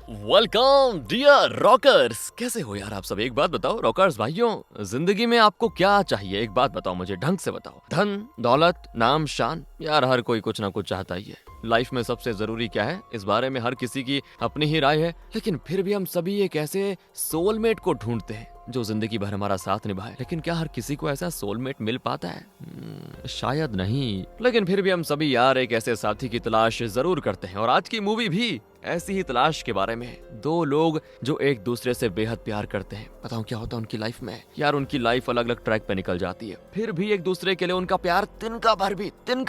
Welcome dear rockers. कैसे हो यार आप सब? एक बात बताओ रॉकर्स भाइयों, जिंदगी में आपको क्या चाहिए? एक बात बताओ मुझे, ढंग से बताओ। धन, दौलत, नाम, शान? यार हर कोई कुछ ना कुछ चाहता ही है। लाइफ में सबसे जरूरी क्या है, इस बारे में हर किसी की अपनी ही राय है। लेकिन फिर भी हम सभी एक ऐसे सोलमेट को ढूंढते हैं जो जिंदगी भर हमारा साथ निभाए। लेकिन क्या हर किसी को ऐसा सोलमेट मिल पाता है? शायद नहीं। लेकिन फिर भी हम सभी यार एक ऐसे साथी की तलाश जरूर करते हैं, और आज की मूवी भी ऐसी ही तलाश के बारे में है। दो लोग जो एक दूसरे से बेहद प्यार करते हैं। बताऊं क्या होता है उनकी लाइफ में? यार उनकी लाइफ अलग अलग ट्रैक पे निकल जाती है, फिर भी एक दूसरे के लिए उनका प्यार तिनका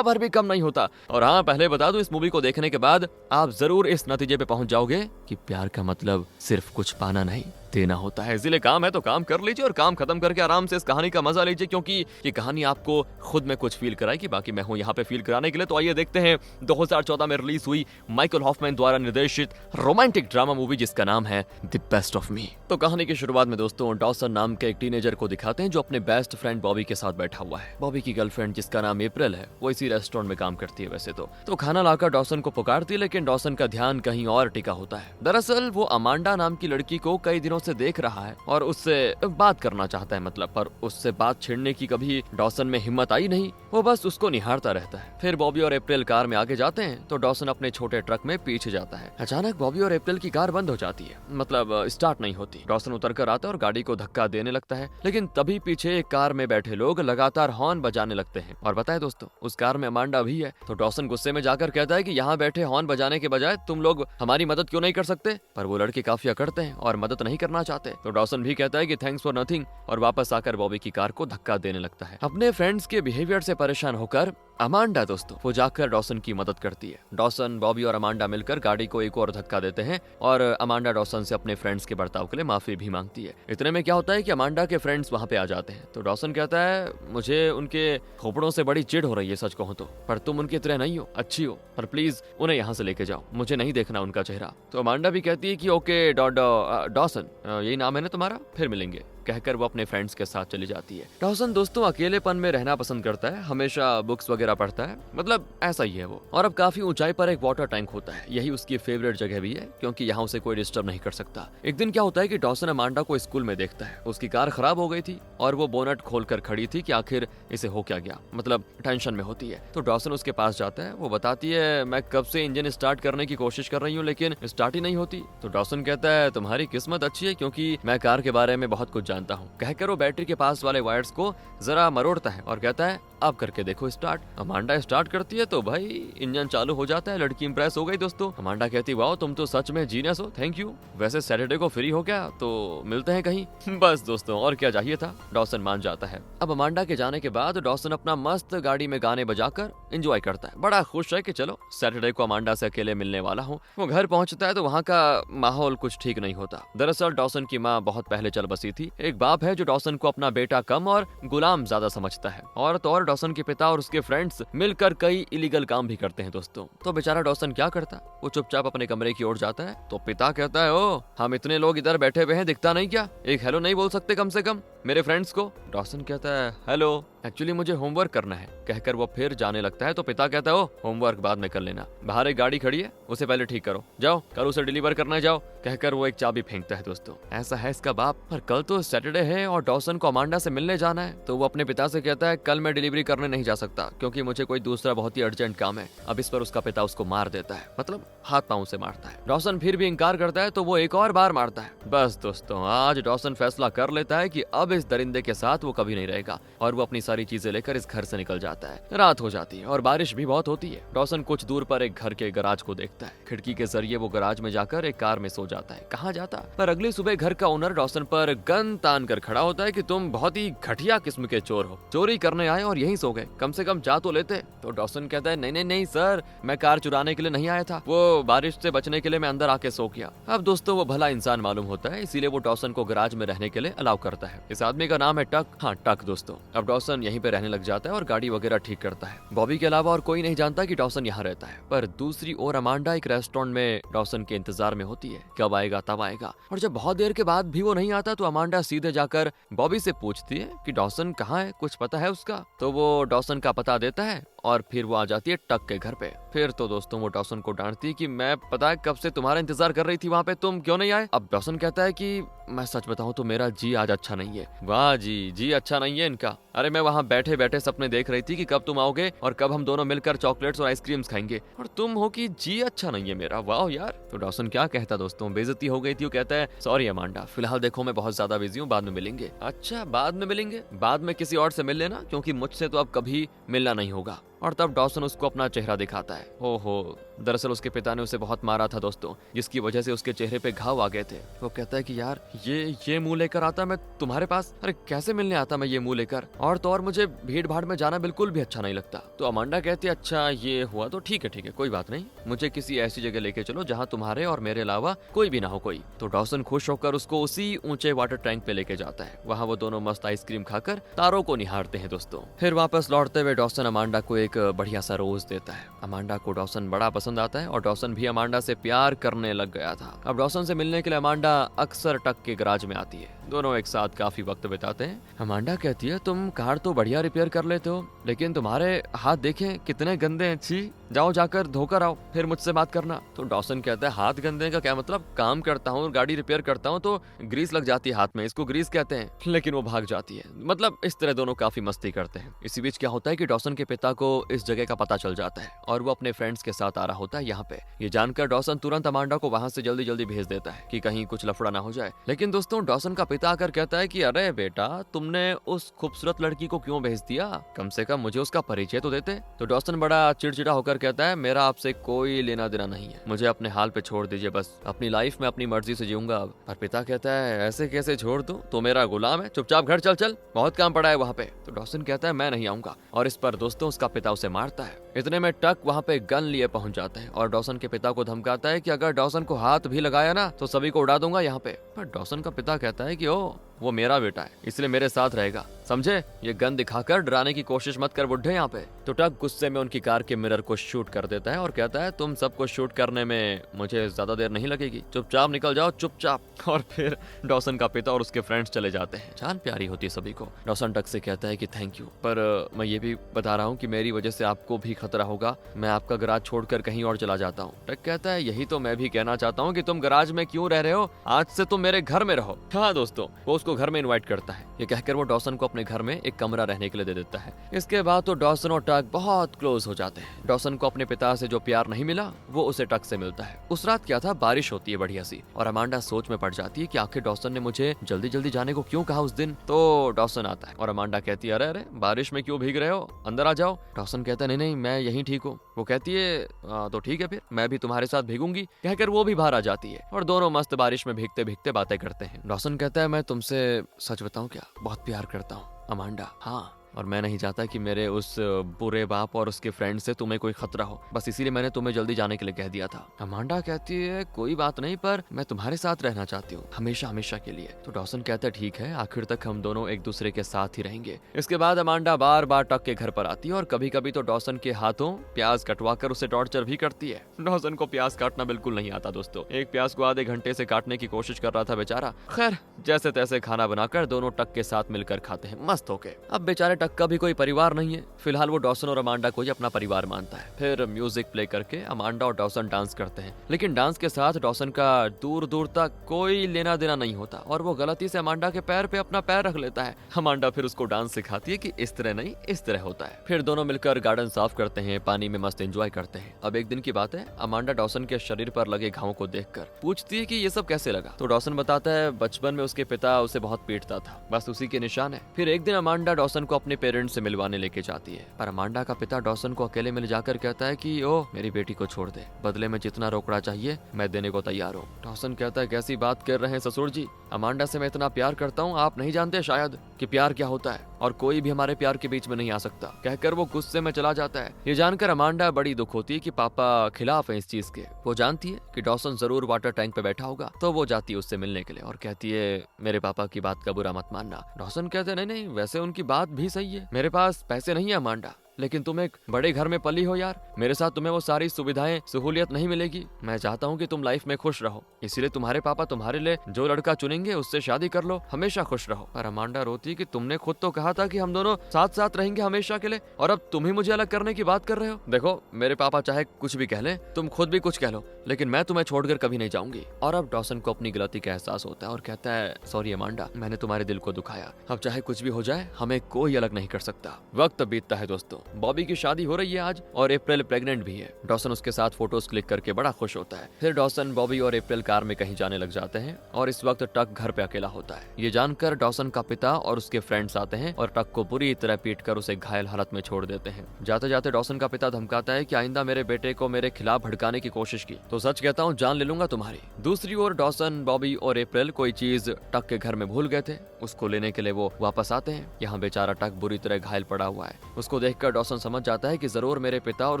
भर भी कम नहीं होता। और हाँ, पहले बता दूं, इस मूवी को देखने के बाद आप जरूर इस नतीजे पे पहुंच जाओगे कि प्यार का मतलब सिर्फ कुछ पाना नहीं, देना होता है। इसलिए काम है तो काम कर लीजिए, और काम खत्म करके आराम से इस कहानी का मजा लीजिए, क्योंकि ये कहानी आपको खुद में कुछ फील कराएगी। बाकी मैं हूं यहाँ पे फील कराने के लिए। तो आइए देखते हैं 2014 में रिलीज हुई माइकल हॉफमैन द्वारा निर्देशित रोमांटिक ड्रामा मूवी जिसका नाम है द बेस्ट ऑफ मी। तो कहानी की शुरुआत में दोस्तों डॉसन नाम के एक टीनेजर को दिखाते हैं जो अपने बेस्ट फ्रेंड बॉबी के साथ बैठा हुआ है। बॉबी की गर्लफ्रेंड जिसका नाम अप्रैल है, वो इसी रेस्टोरेंट में काम करती है वैसे तो खाना लाकर डॉसन को पुकारती है, लेकिन डॉसन का ध्यान कहीं और टिका होता है। दरअसल वो अमांडा नाम की लड़की को कई दिनों से देख रहा है और उससे बात करना चाहता है, मतलब, पर उससे बात छेड़ने की कभी डॉसन में हिम्मत आई नहीं। वो बस उसको निहारता रहता है। फिर बॉबी और अप्रैल कार में आगे जाते हैं तो डॉसन अपने छोटे ट्रक में पीछे जाता है। अचानक बॉबी और अप्रैल की कार बंद हो जाती है, मतलब स्टार्ट नहीं होती। डॉसन उतर कर आता है और गाड़ी को धक्का देने लगता है, लेकिन तभी पीछे एक कार में बैठे लोग लगातार हॉर्न बजाने लगते हैं। और बताए दोस्तों, उस कार में अमांडा भी है। तो डॉसन गुस्से में जाकर कहता है कि यहाँ बैठे हॉर्न बजाने के बजाय तुम लोग हमारी मदद क्यों नहीं कर सकते? पर वो लड़के काफी अकड़ते हैं और मदद नहीं करना चाहते। तो डॉसन भी कहता है कि थैंक्स फॉर नथिंग, और वापस आकर बॉबी की कार को धक्का देने लगता है। अपने फ्रेंड्स के बिहेवियर से परेशान होकर अमांडा दोस्तों वो जाकर डॉसन की मदद करती है। डॉसन, बॉबी और अमांडा मिलकर गाड़ी को एक और धक्का देते हैं और अमांडा डॉसन से अपने फ्रेंड्स के बर्ताव के लिए माफी भी मांगती है। इतने में क्या होता है कि अमांडा के फ्रेंड्स वहां पे आ जाते हैं। तो डॉसन कहता है मुझे उनके खोपड़ों से बड़ी चिढ़ हो रही है सच कहूं तो, पर तुम उनकी तरह नहीं हो, अच्छी हो, पर प्लीज उन्हें यहाँ से लेके जाओ, मुझे नहीं देखना उनका चेहरा। तो अमांडा भी कहती है कि ओके डॉसन, यही नाम है ना तुम्हारा, फिर मिलेंगे, कहकर वो अपने फ्रेंड्स के साथ चली जाती है। डॉसन दोस्तों अकेलेपन में रहना पसंद करता है, हमेशा बुक्स वगैरह पढ़ता है, मतलब ऐसा ही है वो। और अब काफी ऊंचाई पर एक वाटर टैंक होता है, यही उसकी फेवरेट जगह भी है क्योंकि यहाँ उसे कोई डिस्टर्ब नहीं कर सकता। एक दिन क्या होता है कि डॉसन अमांडा को स्कूल में देखता है। उसकी कार खराब हो गई थी और वो बोनट खोलकर खड़ी थी कि आखिर इसे हो क्या गया, मतलब टेंशन में होती है। तो डॉसन उसके पास जाता है। वो बताती है मैं कब से इंजन स्टार्ट करने की कोशिश कर रही हूँ लेकिन स्टार्ट ही नहीं होती। तो डॉसन कहता है तुम्हारी किस्मत अच्छी है क्योंकि मैं कार के बारे में बहुत कुछ जानता हूँ, कहकर वो बैटरी के पास वाले वायर्स को जरा मरोड़ता है और कहता है अब करके देखो स्टार्ट। अमांडा स्टार्ट करती है तो भाई इंजन चालू हो जाता है। लड़की इंप्रेस हो गई दोस्तों। अमांडा कहती वाओ तुम तो सच में जीनियस हो, थैंक यू। वैसे सैटरडे को फ्री हो गया तो मिलते हैं कहीं। बस दोस्तों और क्या चाहिए था, डॉसन मान जाता है। अब अमांडा के जाने के बाद डॉसन अपना मस्त गाड़ी में गाने बजाकर एंजॉय करता है। बड़ा खुश है कि चलो सैटरडे को अमांडा से अकेले मिलने वाला हूँ। वो घर पहुंचता है तो वहाँ का माहौल कुछ ठीक नहीं होता। दरअसल डॉसन की माँ बहुत पहले चल बसी थी। एक बाप है जो डॉसन को अपना बेटा कम और गुलाम ज्यादा समझता है, और तो और डॉसन के पिता और उसके फ्रेंड्स मिलकर कई इलीगल काम भी करते हैं दोस्तों। तो बेचारा डॉसन क्या करता, वो चुपचाप अपने कमरे की ओर जाता है। तो पिता कहता है ओ हम इतने लोग इधर बैठे हुए हैं, दिखता नहीं क्या, एक हेलो नहीं बोल सकते कम से कम मेरे फ्रेंड्स को? डॉसन कहता है हेलो एक्चुअली मुझे होमवर्क करना है, कहकर वो फिर जाने लगता है। तो पिता कहता है ओ होमवर्क बाद में कर लेना, बाहर एक गाड़ी खड़ी है उसे पहले ठीक करो, जाओ कल उसे डिलीवर करना जाओ, कहकर वो एक चाबी फेंकता है दोस्तों। ऐसा है इसका बाप। पर कल तो सैटरडे है और डॉसन को अमांडा से मिलने जाना है। तो वो अपने पिता से कहता है कल मैं डिलीवरी करने नहीं जा सकता क्योंकि मुझे कोई दूसरा बहुत ही अर्जेंट काम है। अब इस पर उसका पिता उसको मार देता है, मतलब हाथ पांव से मारता है। डॉसन फिर भी इनकार करता है तो वो एक और बार मारता है। बस दोस्तों आज डॉसन फैसला कर लेता है कि अब इस दरिंदे के साथ वो कभी नहीं रहेगा, और वो अपनी सारी चीजें लेकर इस घर से निकल जाता है। रात हो जाती है और बारिश भी बहुत होती है। डॉसन कुछ दूर पर एक घर के गराज को देखता है। खिड़की के जरिए वो गराज में जाकर एक कार में सो जाता है। कहाँ जाता? पर अगली सुबह घर का ओनर डॉसन पर गन तान कर खड़ा होता है कि तुम बहुत ही घटिया किस्म के चोर हो, चोरी करने आए और यहीं सो गए, कम से कम जा तो लेते। तो डॉसन कहता है नहीं नहीं नहीं सर, मैं कार चुराने के लिए नहीं आया था, वो बारिश से बचने के लिए मैं अंदर आके सो गया। अब दोस्तों वो भला इंसान मालूम होता है, इसीलिए वो डॉसन को गराज में रहने के लिए अलाउ करता है। इस आदमी का नाम है टक। हाँ टक दोस्तों। अब डॉसन यहीं पे रहने लग जाता है और गाड़ी वगैरह ठीक करता है। बॉबी के अलावा और कोई नहीं जानता कि डॉसन यहाँ रहता है। पर दूसरी ओर अमांडा एक रेस्टोरेंट में डॉसन के इंतजार में होती है, कब आएगा तब आएगा। और जब बहुत देर के बाद भी वो नहीं आता तो अमांडा सीधे जाकर बॉबी से पूछती है कि डॉसन कहाँ है, कुछ पता है उसका? तो वो डॉसन का पता देता है और फिर वो आ जाती है टक के घर पे। फिर तो दोस्तों वो डॉसन को डांटती है कि मैं पता है कब से तुम्हारा इंतजार कर रही थी वहाँ पे, तुम क्यों नहीं आए। अब डॉसन कहता है कि मैं सच बताऊं तो मेरा जी आज अच्छा नहीं है। वाह जी अच्छा नहीं है इनका। अरे मैं वहाँ बैठे बैठे सपने देख रही थी कि कब तुम आओगे और कब हम दोनों मिलकर चॉकलेट्स और आइसक्रीम्स खाएंगे, और तुम हो कि जी अच्छा नहीं है मेरा। वाह यार। तो डॉसन क्या कहता दोस्तों, बेइज्जती हो गई थी। वो कहता है सॉरी अमांडा, फिलहाल देखो मैं बहुत ज्यादा बिजी हूँ, बाद में मिलेंगे। अच्छा बाद में मिलेंगे, बाद में किसी और से मिल लेना, क्योंकि मुझसे तो अब कभी मिलना नहीं होगा। और तब डॉसन उसको अपना चेहरा दिखाता है। ओहो, दरअसल उसके पिता ने उसे बहुत मारा था दोस्तों, जिसकी वजह से उसके चेहरे पे घाव आ गए थे। वो कहता है कि यार ये मुंह लेकर आता मैं तुम्हारे पास, अरे कैसे मिलने आता मैं ये मुंह लेकर, और तो और मुझे भीड़ भाड़ में जाना बिल्कुल भी अच्छा नहीं लगता। तो अमांडा कहती है अच्छा ये हुआ तो ठीक है कोई बात नहीं, मुझे किसी ऐसी जगह लेके चलो जहाँ तुम्हारे और मेरे अलावा कोई भी ना हो कोई। तो डॉसन खुश होकर उसको उसी ऊंचे वाटर टैंक पे लेके जाता है। वहाँ वो दोनों मस्त आइसक्रीम खाकर तारों को निहारते हैं दोस्तों। फिर वापस लौटते हुए डॉसन अमांडा को एक बढ़िया सा रोज देता है। अमांडा को डॉसन बड़ा पसंद आता है और डॉसन भी अमांडा से प्यार करने लग गया था। अब डॉसन से मिलने के लिए अमांडा अक्सर टक के गैराज में आती है। दोनों एक साथ काफी वक्त बिताते हैं। अमांडा कहती है तुम कार तो बढ़िया रिपेयर कर लेते हो, लेकिन तुम्हारे हाथ देखें कितने गंदे हैं, छी, जाओ जाकर धोकर आओ फिर मुझसे बात करना। तो डॉसन कहता है हाथ गंदे का क्या मतलब, काम करता हूँ गाड़ी रिपेयर करता हूँ तो ग्रीस लग जाती है हाथ में, इसको ग्रीस कहते हैं। लेकिन वो भाग जाती है। मतलब इस तरह दोनों काफी मस्ती करते हैं। इसी बीच क्या होता है कि डॉसन के पिता को इस जगह का पता चल जाता है और वो अपने फ्रेंड्स के साथ आ रहा होता है यहाँ पे। ये जानकर डॉसन तुरंत अमांडा को वहाँ से जल्दी जल्दी भेज देता है कि कहीं कुछ लफड़ा ना हो जाए। लेकिन दोस्तों डॉसन का पिता आकर कहता है कि अरे बेटा तुमने उस खूबसूरत लड़की को क्यों भेज दिया, कम से कम मुझे उसका परिचय तो देते। तो डॉसन बड़ा चिड़चिड़ा होकर कहता है मेरा आपसे कोई लेना देना नहीं है, मुझे अपने हाल पे छोड़ दीजिए, बस अपनी लाइफ में अपनी मर्जी से जीऊंगा अब। पर पिता कहता है ऐसे कैसे छोड़ दूं, तो मेरा गुलाम है, चुपचाप घर चल चल, बहुत काम पड़ा है वहाँ पे। तो डॉसन कहता है मैं नहीं आऊंगा, और इस पर दोस्तों उसका पिता उसे मारता है। इतने में टक वहाँ पे गन लिए पहुंच जाता है और डॉसन के पिता को धमकाता है कि अगर डॉसन को हाथ भी लगाया ना तो सभी को उड़ा दूंगा यहाँ पे। पर डॉसन का पिता कहता है कि ओ वो मेरा बेटा है इसलिए मेरे साथ रहेगा, समझे, ये गन दिखाकर डराने की कोशिश मत कर बुड्ढे यहाँ पे। तो टक गुस्से में उनकी कार के मिरर को शूट कर देता है और कहता है तुम सबको शूट करने में मुझे ज्यादा देर नहीं लगेगी, चुपचाप निकल जाओ चुपचाप। और फिर डॉसन का पिता और उसके फ्रेंड्स चले जाते हैं। जान प्यारी होती है सभी को। डॉसन टक से कहता है कि थैंक यू, पर मैं ये भी बता रहा हूँ कि मेरी वजह से आपको भी खतरा होगा, मैं आपका गराज छोड़कर कहीं और चला जाता हूँ। टक कहता है यही तो मैं भी कहना चाहता हूँ कि तुम गराज में क्यों रह रहे हो, आज से तुम मेरे घर में रहो। हाँ दोस्तों वो उसको घर में इन्वाइट करता है। ये कहकर वो डॉसन को अपने घर में एक कमरा रहने के लिए दे देता है। इसके बाद तो डॉसन और टक बहुत क्लोज हो जाते हैं। डॉसन को अपने पिता से जो प्यार नहीं मिला वो उसे टक से मिलता है। उस रात क्या था, बारिश होती है बढ़िया सी, और अमांडा सोच में पड़ जाती है कि आखिर डॉसन ने मुझे जल्दी जल्दी जाने को क्यों कहा उस दिन। तो डॉसन आता है और अमांडा कहती है अरे अरे बारिश में क्यों भीग रहे हो, अंदर आ जाओ। डॉसन कहता है नहीं नहीं मैं यहीं ठीक हूँ। वो कहती है तो ठीक है फिर मैं भी तुम्हारे साथ भीगूंगी, कहकर वो भी बाहर आ जाती है और दोनों मस्त बारिश में भीगते भीगते बातें करते हैं। डॉसन कहता है मैं तुमसे सच बताऊं क्या, बहुत प्यार करता हूँ अमांडा। हाँ, और मैं नहीं चाहता कि मेरे उस बुरे बाप और उसके फ्रेंड से तुम्हें कोई खतरा हो, बस इसीलिए मैंने तुम्हें जल्दी जाने के लिए कह दिया था। अमांडा कहती है कोई बात नहीं, पर मैं तुम्हारे साथ रहना चाहती हूँ हमेशा हमेशा के लिए। तो डॉसन कहता है ठीक है, आखिर तक हम दोनों एक दूसरे के साथ ही रहेंगे। इसके बाद अमांडा बार बार टक के घर पर आती है और कभी कभी तो डॉसन के हाथों प्याज कटवाकर उसे टॉर्चर भी करती है। डॉसन को प्याज काटना बिल्कुल नहीं आता दोस्तों, एक प्याज को आधे घंटे से काटने की कोशिश कर रहा था बेचारा। खैर जैसे तैसे खाना बनाकर दोनों टक के साथ मिलकर खाते हैं मस्त होके। अब बेचारे टक का भी कोई परिवार नहीं है, फिलहाल वो डॉसन और अमांडा को ही अपना परिवार मानता है। फिर म्यूजिक प्ले करके अमांडा और डॉसन डांस करते हैं, लेकिन डांस के साथ डॉसन का दूर दूर तक कोई लेना देना नहीं होता और वो गलती से अमांडा के पैर पे अपना पैर रख लेता है। अमांडा फिर उसको डांस सिखाती है कि इस तरह नहीं इस तरह होता है। फिर दोनों मिलकर गार्डन साफ करते हैं, पानी में मस्त एंजॉय करते हैं। अब एक दिन की बात है, अमांडा डॉसन के शरीर पर लगे घावों को देखकर पूछती है कि ये सब कैसे लगा। तो डॉसन बताता है बचपन में उसके पिता उसे बहुत पीटता था, बस उसी के निशान है। फिर एक दिन अमांडा डॉसन को अपने पेरेंट्स से मिलवाने लेके जाती है, पर अमांडा का पिता डॉसन को अकेले में ले जाकर कहता है कि ओ मेरी बेटी को छोड़ दे, बदले में जितना रोकड़ा चाहिए मैं देने को तैयार हूँ। डॉसन कहता है कैसी बात कर रहे हैं ससुर जी, अमांडा से मैं इतना प्यार करता हूँ, आप नहीं जानते शायद कि प्यार क्या होता है और कोई भी हमारे प्यार के बीच में नहीं आ सकता, कहकर वो गुस्से में चला जाता है। ये जानकर अमांडा बड़ी दुख होती है कि पापा खिलाफ है इस चीज के। वो जानती है कि डॉसन जरूर वाटर टैंक पे बैठा होगा, तो वो जाती है उससे मिलने के लिए और कहती है मेरे पापा की बात का बुरा मत मानना। डॉसन कहते नहीं नहीं वैसे उनकी बात भी सही है, मेरे पास पैसे नहीं है अमांडा, लेकिन तुम एक बड़े घर में पली हो यार, मेरे साथ तुम्हें वो सारी सुविधाएं सहूलियत नहीं मिलेगी। मैं चाहता हूँ कि तुम लाइफ में खुश रहो, इसीलिए तुम्हारे पापा तुम्हारे लिए जो लड़का चुनेंगे उससे शादी कर लो, हमेशा खुश रहो। पर अमांडा रोती कि तुमने खुद तो कहा था कि हम दोनों साथ साथ रहेंगे हमेशा के लिए, और अब तुम ही मुझे अलग करने की बात कर रहे हो। देखो मेरे पापा चाहे कुछ भी कह लें, तुम खुद भी कुछ कह लो, लेकिन मैं तुम्हें छोड़कर कभी नहीं जाऊंगी। और अब डॉसन को अपनी गलती का एहसास होता है और कहता है, सॉरी अमांडा, मैंने तुम्हारे दिल को दुखाया, अब चाहे कुछ भी हो जाए हमें कोई अलग नहीं कर सकता। वक्त बीतता है दोस्तों, बॉबी की शादी हो रही है आज और अप्रैल प्रेग्नेंट भी है। डॉसन उसके साथ फोटोज क्लिक करके बड़ा खुश होता है। फिर डॉसन, बॉबी और अप्रैल कार में कहीं जाने लग जाते हैं और इस वक्त टक घर पे अकेला होता है। ये जानकर डॉसन का पिता और उसके फ्रेंड्स आते हैं और टक को बुरी तरह पीटकर उसे घायल हालत में छोड़ देते हैं। जाते जाते डॉसन का पिता धमकाता है कि आइंदा मेरे बेटे को मेरे खिलाफ भड़काने की कोशिश की तो सच कहता हूँ जान ले लूंगा तुम्हारी। दूसरी ओर डॉसन, बॉबी और अप्रैल कोई चीज टक के घर में भूल गए थे, उसको लेने के लिए वो वापस आते हैं। यहाँ बेचारा टक बुरी तरह घायल पड़ा हुआ है। उसको देखकर डॉसन समझ जाता है कि जरूर मेरे पिता और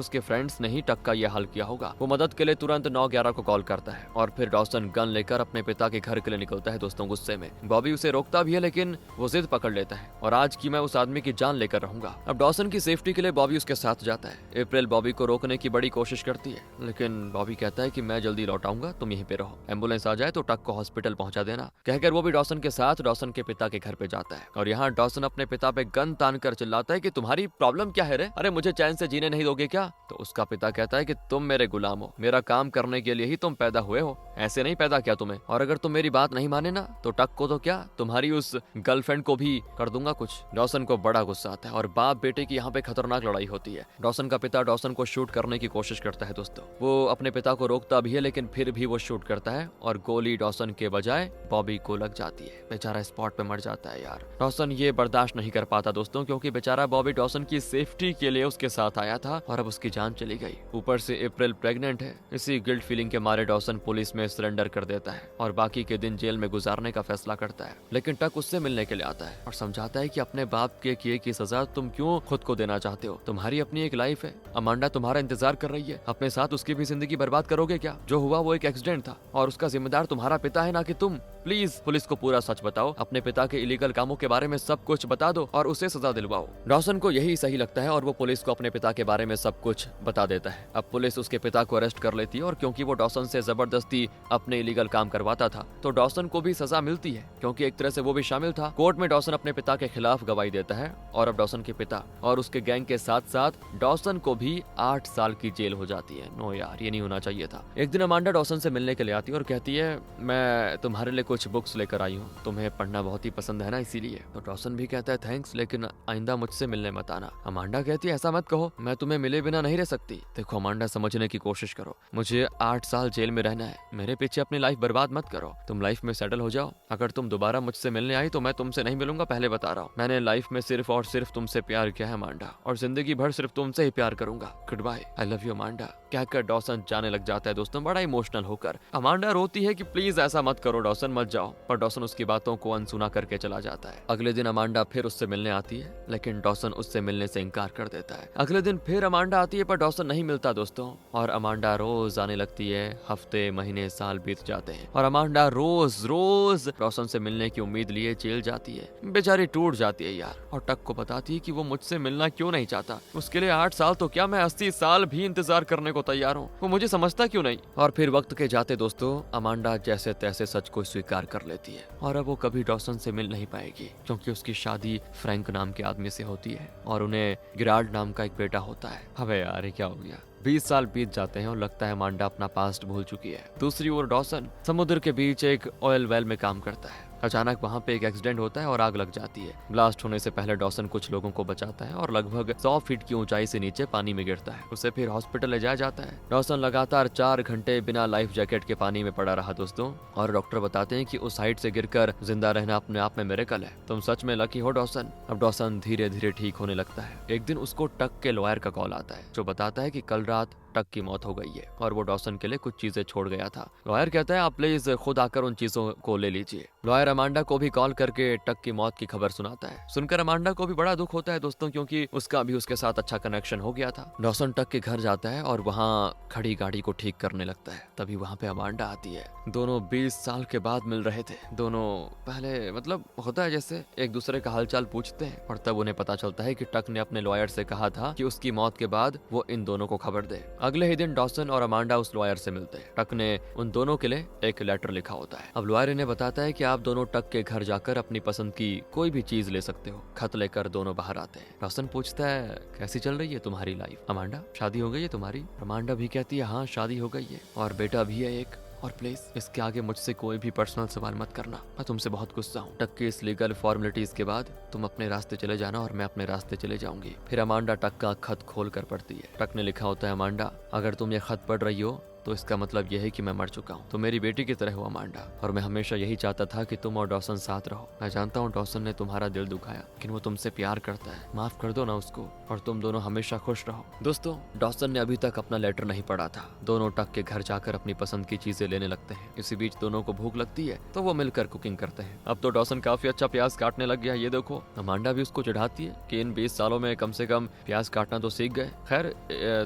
उसके फ्रेंड्स ने ही टक का यह हाल किया होगा। वो मदद के लिए तुरंत 911 को कॉल करता है और फिर डॉसन गन लेकर अपने पिता के घर के लिए निकलता है दोस्तों गुस्से में। बॉबी उसे रोकता भी है लेकिन वो जिद पकड़ लेता है और आज की मैं उस आदमी की जान लेकर रहूंगा। अब डॉसन की सेफ्टी के लिए बॉबी उसके साथ जाता है। अप्रैल बॉबी को रोकने की बड़ी कोशिश करती है लेकिन बॉबी कहता है कि मैं जल्दी लौट आऊंगा, तुम यहीं पे रहो, एम्बुलेंस आ जाए तो टक को हॉस्पिटल पहुंचा देना। कहकर वो भी डॉसन के साथ डॉसन के पिता के घर पे जाता है और यहाँ डॉसन अपने पिता पे गन तान कर चिल्लाता है कि तुम्हारी प्रॉब्लम क्या है रे, अरे मुझे चैन से जीने नहीं दोगे क्या? तो उसका पिता कहता है कि तुम मेरे गुलाम हो, मेरा काम करने के लिए ही तुम पैदा हुए हो, ऐसे नहीं पैदा किया तुम्हें, और अगर तुम मेरी बात नहीं माने ना तो टक को तो क्या, तुम्हारी उस गर्लफ्रेंड को भी कर दूंगा कुछ। डॉसन को बड़ा गुस्सा आता है और बाप बेटे की यहाँ पे खतरनाक लड़ाई होती है। डॉसन का पिता डॉसन को शूट करने की कोशिश करता है दोस्तों, वो अपने पिता को रोकता भी है लेकिन फिर भी वो शूट करता है और गोली डॉसन के बजाय बॉबी को लग जाती है। बेचारा स्पॉट पे मर जाता है यार। डॉसन ये बर्दाश्त नहीं कर पाता दोस्तों, क्योंकि बेचारा बॉबी डॉसन की सेफ्टी के लिए उसके साथ आया था और अब उसकी जान चली गई। ऊपर से अप्रैल प्रेग्नेंट है। इसी गिल्ट फीलिंग के मारे डॉसन पुलिस में सरेंडर कर देता है और बाकी के दिन जेल में गुजारने का फैसला करता है। लेकिन टक उससे मिलने के लिए आता है और समझाता है कि अपने बाप के किए की सजा तुम क्यों खुद को देना चाहते हो, तुम्हारी अपनी एक लाइफ है, अमांडा तुम्हारा इंतजार कर रही है, अपने साथ उसकी भी जिंदगी बर्बाद करोगे क्या? जो हुआ वो एक एक्सीडेंट था और उसका जिम्मेदार तुम्हारा पिता है ना कि तुम। प्लीज पुलिस को पूरा सच बताओ, अपने पिता के इलीगल कामों के बारे में सब कुछ बता दो और उसे सजा दिलवाओ। डॉसन को यही सही लगता है और वो पुलिस को अपने पिता के बारे में सब कुछ बता देता है। अब पुलिस उसके पिता को अरेस्ट कर लेती है और क्योंकि वो डॉसन से जबरदस्ती अपने इलीगल काम करवाता था तो डॉसन को भी सजा मिलती है, क्योंकि एक तरह से वो भी शामिल था। कोर्ट में डॉसन अपने पिता के खिलाफ गवाही देता है और अब डॉसन के पिता और उसके गैंग के साथ साथ डॉसन को भी 8 साल की जेल हो जाती है। नो यार, ये नहीं होना चाहिए था। एक दिन अमांडा डॉसन से मिलने के लिए आती है और कहती है, मैं तुम्हारे लिए कुछ बुक्स लेकर आई हूँ, तुम्हें पढ़ना बहुत ही पसंद है ना इसीलिए। तो डॉसन भी कहता है थैंक्स, लेकिन आइंदा मुझसे मिलने मत आना। अमांडा कहती है ऐसा मत कहो, मैं तुम्हें मिले बिना नहीं रह सकती। देखो अमांडा, समझने की कोशिश करो, मुझे 8 साल जेल में रहना है, मेरे पीछे अपनी लाइफ बर्बाद मत करो, तुम लाइफ में सेटल हो जाओ। अगर तुम दोबारा मुझसे मिलने आई तो मैं तुमसे नहीं मिलूंगा, पहले बता रहा हूँ। मैंने लाइफ में सिर्फ और सिर्फ तुमसे प्यार किया है अमांडा, और जिंदगी भर सिर्फ तुमसे ही प्यार करूंगा। Good bye, I love you Amanda. कहकर डॉसन जाने लग जाता है दोस्तों, बड़ा इमोशनल होकर। अमांडा रोती है कि प्लीज ऐसा मत करो डॉसन, मत जाओ, पर डॉसन उसकी बातों को अनसुना करके चला जाता है। अगले दिन अमांडा फिर उससे मिलने आती है लेकिन डॉसन उससे मिलने से इनकार कर देता है। अगले दिन फिर अमांडा आती है पर डॉसन नहीं मिलता दोस्तों, और अमांडा रोज आने लगती है। हफ्ते, महीने, साल बीत जाते हैं और अमांडा रोज रोज डॉसन से मिलने की उम्मीद लिए जेल जाती है। बेचारी टूट जाती है यार, और टक को बताती है कि वो मुझसे मिलना क्यों नहीं चाहता। उसके लिए 8 साल तो क्या, मैं 80 साल भी इंतजार करने को तैयार हूँ, वो मुझे समझता क्यों नहीं। और फिर वक्त के जाते दोस्तों अमांडा जैसे तैसे सच को स्वीकार कर लेती है और अब वो कभी डॉसन से मिल नहीं पाएगी, क्योंकि उसकी शादी फ्रैंक नाम के आदमी से होती है और उन्हें गिराल्ड नाम का एक बेटा होता है। अबे यार, ये क्या हो गया? 20 साल बीत जाते हैं और लगता है अमांडा अपना पास्ट भूल चुकी है। दूसरी ओर डॉसन समुद्र के बीच एक ऑयल वेल में काम करता है। अचानक वहाँ पे एक एक्सीडेंट होता है और आग लग जाती है। ब्लास्ट होने से पहले डॉसन कुछ लोगों को बचाता है और लगभग 100 फीट की ऊंचाई से नीचे पानी में गिरता है। उसे फिर हॉस्पिटल ले जाया जाता है। डॉसन लगातार 4 घंटे बिना लाइफ जैकेट के पानी में पड़ा रहा दोस्तों, और डॉक्टर बताते हैं कि उस हाइट से गिरकर जिंदा रहना अपने आप में मिरेकल है। तुम सच में लकी हो डॉसन। अब डॉसन धीरे धीरे ठीक होने लगता है। एक दिन उसको टक के लॉयर का कॉल आता है जो बताता है कि कल रात टक की मौत हो गई है और वो डॉसन के लिए कुछ चीजें छोड़ गया था। लॉयर कहता है आप प्लीज खुद आकर उन चीजों को ले लीजिए। लॉयर अमांडा को भी कॉल करके टक की मौत की खबर सुनाता है। सुनकर अमांडा को भी बड़ा दुख होता है दोस्तों, क्योंकि उसका भी उसके साथ अच्छा कनेक्शन हो गया था। डॉसन टक के घर जाता है और वहाँ खड़ी गाड़ी को ठीक करने लगता है। तभी वहाँ पे अमांडा आती है। दोनों 20 साल के बाद मिल रहे थे। दोनों पहले मतलब होता है जैसे एक दूसरे का हालचाल पूछते हैं और तब उन्हें पता चलता है कि टक ने अपने लॉयर से कहा था कि उसकी मौत के बाद वो इन दोनों को खबर दे। अगले ही दिन डॉसन और अमांडा उस लॉयर से मिलते हैं। टक ने उन दोनों के लिए एक लेटर लिखा होता है। अब लॉयर इन्हें बताता है कि आप दोनों टक के घर जाकर अपनी पसंद की कोई भी चीज ले सकते हो। खत लेकर दोनों बाहर आते हैं। डॉसन पूछता है कैसी चल रही है तुम्हारी लाइफ अमांडा, शादी हो गई है तुम्हारी? अमांडा भी कहती है हाँ शादी हो गई है और बेटा भी है एक। और प्लीज इसके आगे मुझसे कोई भी पर्सनल सवाल मत करना, मैं तुमसे बहुत गुस्सा हूँ। टक की इस लीगल फॉर्मेलिटीज के बाद तुम अपने रास्ते चले जाना और मैं अपने रास्ते चले जाऊंगी। फिर अमांडा टक का खत खोल कर पढ़ती है। टक ने लिखा होता है अमांडा अगर तुम ये खत पढ़ रही हो तो इसका मतलब यह है कि मैं मर चुका हूँ। तो मेरी बेटी की तरह हो अमांडा और मैं हमेशा यही चाहता था कि तुम और डॉसन साथ रहो। मैं जानता हूँ डॉसन ने तुम्हारा दिल दुखाया, लेकिन वो तुमसे प्यार करता है, माफ कर दो ना उसको और तुम दोनों हमेशा खुश रहो। दोस्तों डॉसन ने अभी तक अपना लेटर नहीं पढ़ा था। दोनों टक के घर जाकर अपनी पसंद की चीजें लेने लगते हैं। इसी बीच दोनों को भूख लगती है तो वो मिलकर कुकिंग करते हैं। अब तो डॉसन काफी अच्छा प्याज काटने लग गया, ये देखो। अमांडा भी उसको चिढ़ाती है कि इन 20 सालों में कम से कम प्याज काटना तो सीख गए। खैर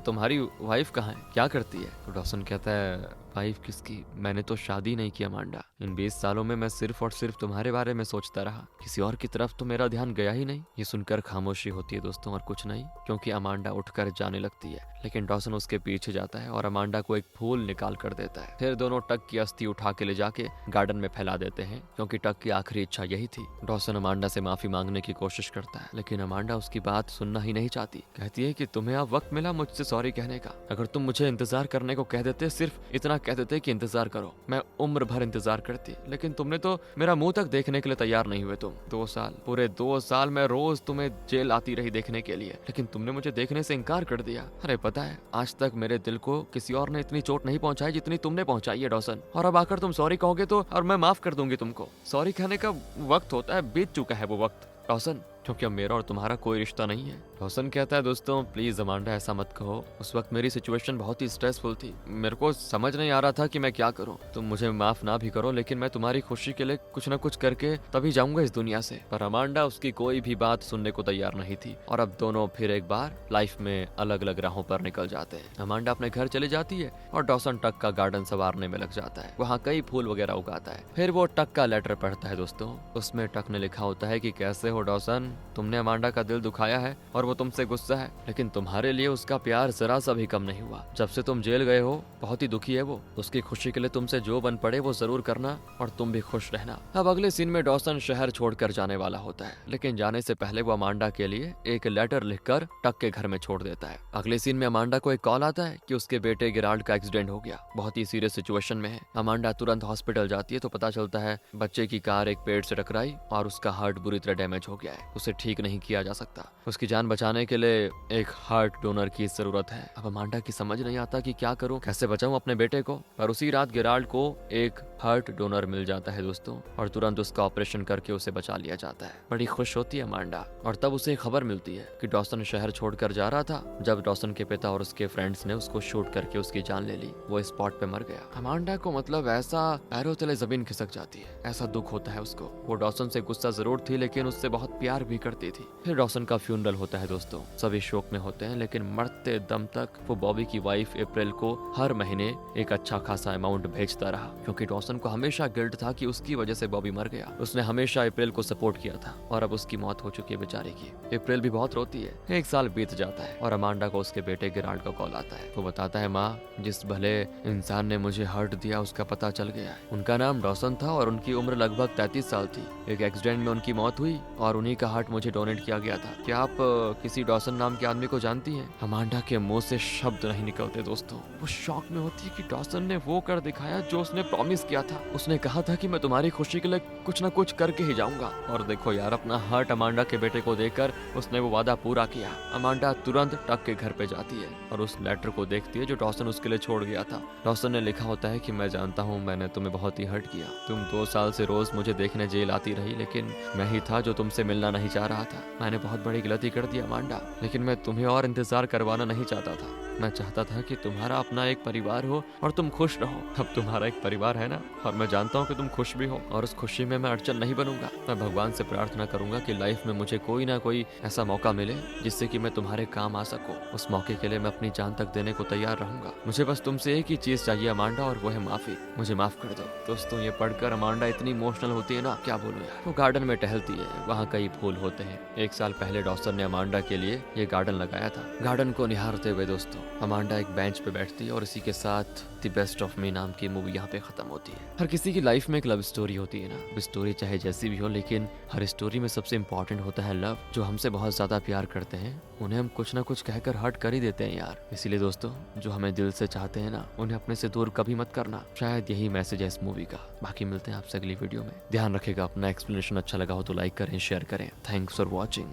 तुम्हारी वाइफ कहाँ है, क्या करती है? तो डॉसन कहता है वाइफ किसकी, मैंने तो शादी नहीं की अमांडा। इन 20 सालों में मैं सिर्फ और सिर्फ तुम्हारे बारे में सोचता रहा, किसी और की तरफ तो मेरा ध्यान गया ही नहीं। ये सुनकर खामोशी होती है दोस्तों और कुछ नहीं, क्योंकि अमांडा उठकर जाने लगती है। लेकिन डॉसन उसके पीछे जाता है और अमांडा को एक फूल निकाल कर देता है। फिर दोनों टक की अस्थि उठा के ले जाके गार्डन में फैला देते हैं, क्योंकि टक की आखिरी इच्छा यही थी। डॉसन अमांडा से माफी मांगने की कोशिश करता है, लेकिन अमांडा उसकी बात सुनना ही नहीं चाहती। कहती है कि तुम्हें अब वक्त मिला मुझसे सॉरी कहने का। अगर तुम मुझे इंतजार करने को कह देते, सिर्फ इतना कह देते कि इंतजार करो, मैं उम्र भर इंतजार करती। लेकिन तुमने तो मेरा मुंह तक देखने के लिए तैयार नहीं हुए। तुम 2 साल, पूरे 2 साल मैं रोज तुम्हें जेल आती रही देखने के लिए, लेकिन तुमने मुझे देखने से इनकार कर दिया। अरे पता है आज तक मेरे दिल को किसी और ने इतनी चोट नहीं पहुंचाई जितनी तुमने पहुंचाई है डॉसन। और अब आकर तुम सॉरी कहोगे तो और मैं माफ कर दूंगी तुमको। सॉरी कहने का वक्त होता है, बीत चुका है वो वक्त डॉसन, क्योंकि अब मेरा और तुम्हारा कोई रिश्ता नहीं है। डॉसन कहता है दोस्तों प्लीज अमांडा ऐसा मत कहो, उस वक्त मेरी सिचुएशन बहुत ही स्ट्रेसफुल थी, मेरे को समझ नहीं आ रहा था कि मैं क्या करूं। तुम मुझे माफ ना भी करो, लेकिन मैं तुम्हारी खुशी के लिए कुछ न कुछ करके तभी जाऊंगा इस दुनिया से। पर अमांडा उसकी कोई भी बात सुनने को तैयार नहीं थी और अब दोनों फिर एक बार लाइफ में अलग अलग राहों पर निकल जाते हैं। अमांडा अपने घर चली जाती है और डॉसन टक का गार्डन संवारने में लग जाता है। वहाँ कई फूल वगैरह उगाता है। फिर वो टक का लेटर पढ़ता है दोस्तों। उसमें टक ने लिखा होता है कि कैसे हो डॉसन, तुमने अमांडा का दिल दुखाया है और वो तुमसे गुस्सा है, लेकिन तुम्हारे लिए उसका प्यार जरा सा भी कम नहीं हुआ। जब से तुम जेल गए हो बहुत ही दुखी है वो। उसकी खुशी के लिए तुमसे जो बन पड़े वो जरूर करना और तुम भी खुश रहना। अब अगले सीन में डॉसन शहर छोड़कर जाने वाला होता है, लेकिन जाने से पहले वो अमांडा के लिए एक लेटर लिखकर टक के घर में छोड़ देता है। अगले सीन में अमांडा को एक कॉल आता है कि उसके बेटे गिराल्ड का एक्सीडेंट हो गया, बहुत ही सीरियस सिचुएशन में है। अमांडा तुरंत हॉस्पिटल जाती है तो पता चलता है बच्चे की कार एक पेड़ से टकराई और उसका हार्ट बुरी तरह डैमेज हो गया है, उसे ठीक नहीं किया जा सकता। उसकी जान बचाने के लिए एक हार्ट डोनर की जरूरत है। अब अमांडा की समझ नहीं आता कि क्या करूं, कैसे बचाऊं अपने बेटे को। पर उसी रात गिराल्ड को एक हार्ट डोनर मिल जाता है दोस्तों और तुरंत उसका ऑपरेशन करके उसे बचा लिया जाता है। बड़ी खुश होती है अमांडा और तब उसे खबर मिलती है कि डॉसन शहर छोड़कर जा रहा था जब डॉसन के पिता और उसके फ्रेंड्स ने उसको शूट करके उसकी जान ले ली। वो स्पॉट पे मर गया। अमांडा को मतलब ऐसा पैरों तले जमीन खिसक जाती है, ऐसा दुख होता है उसको। वो डॉसन से गुस्सा जरूर थी लेकिन उससे बहुत प्यार भी करती थी। फिर डॉसन का फ्यूनरल होता है दोस्तों, सभी शोक में होते हैं, लेकिन मरते दम तक वो बॉबी की वाइफ अप्रैल को हर महीने एक अच्छा खासा अमाउंट भेजता रहा, क्योंकि डॉसन को हमेशा गिल्ट था कि उसकी वजह से बॉबी मर गया। उसने हमेशा अप्रैल को सपोर्ट किया था और अब उसकी मौत हो चुकी है बेचारे की। अप्रैल भी बहुत रोती है। 1 साल बीत जाता है और अमांडा को उसके बेटे गिराल्ड का कॉल आता है। वो बताता है माँ, जिस भले इंसान ने मुझे हर्ट दिया उसका पता चल गया है। उनका नाम डॉसन था और उनकी उम्र लगभग 33 साल थी। एक एक्सीडेंट में उनकी मौत हुई और उन्हीं का हार्ट मुझे डोनेट किया गया था। क्या आप किसी डॉसन नाम के आदमी को जानती हैं? अमांडा के मुंह से शब्द नहीं निकलते दोस्तों। वो शॉक में होती है कि डॉसन ने वो कर दिखाया जो उसने प्रॉमिस किया था। उसने कहा था कि मैं तुम्हारी खुशी के लिए कुछ ना कुछ करके ही जाऊंगा, और देखो यार, अपना हार्ट अमांडा के बेटे को देकर उसने वो वादा पूरा किया। अमांडा तुरंत टक के घर पे जाती है और उस लेटर को देखती है जो डॉसन उसके लिए छोड़ गया था। डॉसन ने लिखा होता है कि मैं जानता हूँ मैंने तुम्हें बहुत ही हर्ट किया। तुम 2 साल से रोज मुझे देखने जेल आती रही, लेकिन मैं ही था जो तुमसे मिलना नहीं चाह रहा था। मैंने बहुत बड़ी गलती कर दी अमांडा, लेकिन मैं तुम्हें और इंतजार करवाना नहीं चाहता था। मैं चाहता था कि तुम्हारा अपना एक परिवार हो और तुम खुश रहो। अब तुम्हारा एक परिवार है ना, और मैं जानता हूँ कि तुम खुश भी हो, और उस खुशी में मैं अड़चन नहीं बनूंगा। मैं भगवान से प्रार्थना करूंगा कि लाइफ में मुझे कोई ना कोई ऐसा मौका मिले जिससे कि मैं तुम्हारे काम आ सकूं। उस मौके के लिए मैं अपनी जान तक देने को तैयार रहूंगा। मुझे बस तुमसे एक ही चीज चाहिए अमांडा, और वो है माफी। मुझे माफ कर दो। दोस्तों, ये पढ़कर अमांडा इतनी इमोशनल होती है ना, क्या बोलूं यार। वो गार्डन में टहलती है, वहाँ कई फूल होते हैं। 1 साल पहले डॉक्टर ने अमांडा के लिए ये गार्डन लगाया था। गार्डन को निहारते हुए दोस्तों, अमांडा एक बेंच पे बैठती है, और इसी के साथ द बेस्ट ऑफ मी नाम की मूवी यहाँ पे खत्म होती है। हर किसी की लाइफ में एक लव स्टोरी होती है ना, स्टोरी चाहे जैसी भी हो, लेकिन हर स्टोरी में सबसे इम्पोर्टेंट होता है लव। जो हमसे बहुत ज्यादा प्यार करते हैं उन्हें हम कुछ ना कुछ कहकर हर्ट कर ही देते हैं यार। इसीलिए दोस्तों, जो हमें दिल से चाहते हैं ना, उन्हें अपने से दूर कभी मत करना। शायद यही मैसेज है इस मूवी का। बाकी मिलते हैं आपसे अगली वीडियो में। ध्यान रखेगा अपना। एक्सप्लेनेशन अच्छा लगा हो तो लाइक करें, शेयर करें। Thanks for watching.